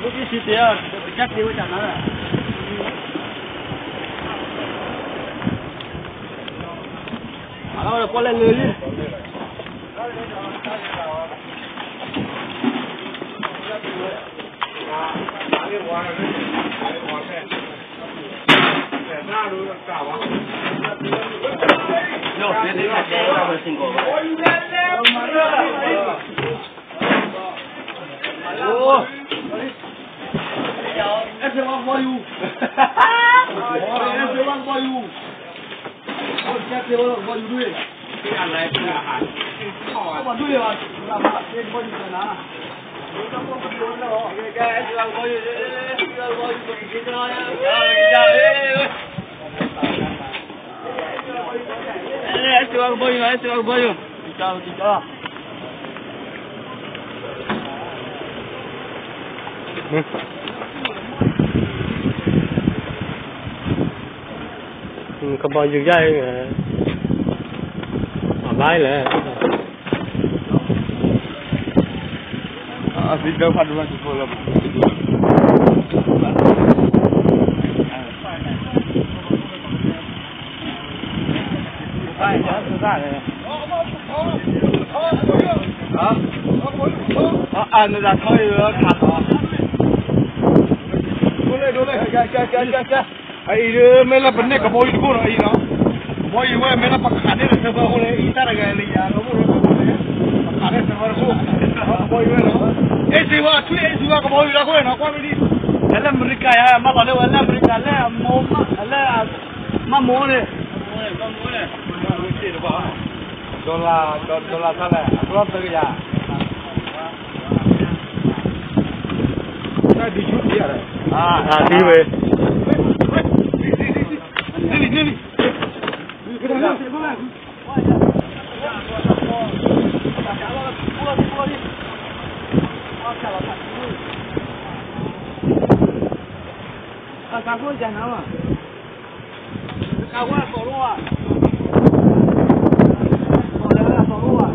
不必去这样，家给我讲了。好了，过来了。Everyone for you. Everyone for you. What you doing? What do you want? Có bao nhiêu dây lái lẽ Asik dah pada masuk sekolah. Ai dah selesai dah. Anu dah tahu kat. Boleh. Ai dia mela benek ke boy tu ai no. Boy we mela pakai ni sebab oleh itar gaya ni ya. Kamu pakai sebab tu. Boy we no. Siwa tu siwa ke boy aku nak kau ni. Alam mereka ya, malah lewat alam mereka lah, mau lah, mau ni. Dolar sana, berapa tu ya? Saya dijut dia. đi về. Ini. Kamu jangan apa? Kamu nak tolong ah? Boleh nak tolong ah?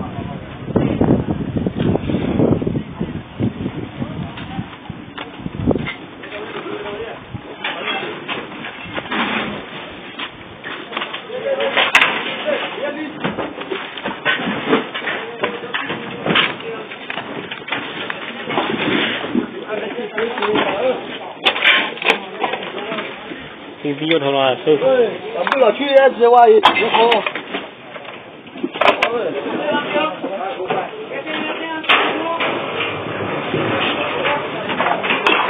Video thôi là sư. Bây giờ chuyên gì vậy?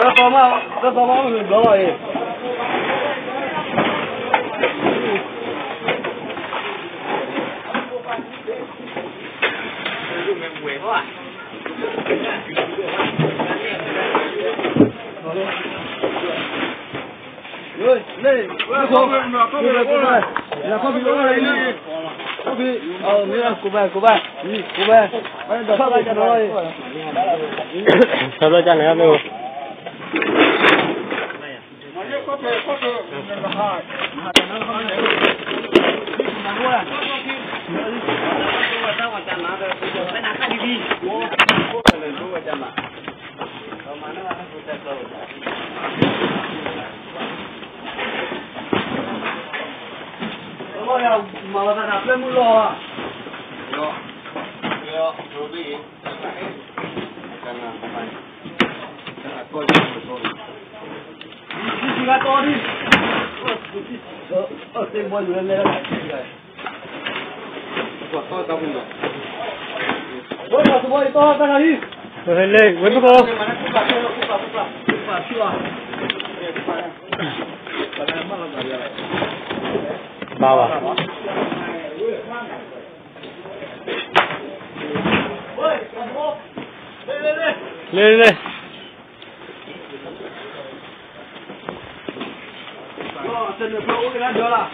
Rất to người đó rồi. Lên, cô bé, sao đây cha này ăn đâu? Mà là đạp lên mũi lò à? Được, rồi đi. Đi ra to đi. Tên bôi lên lên. Quả to tao không được. Bôi to ra đi. Rồi lên, quên cô. Bao à? Lên. Chân được không? Cái đó được à?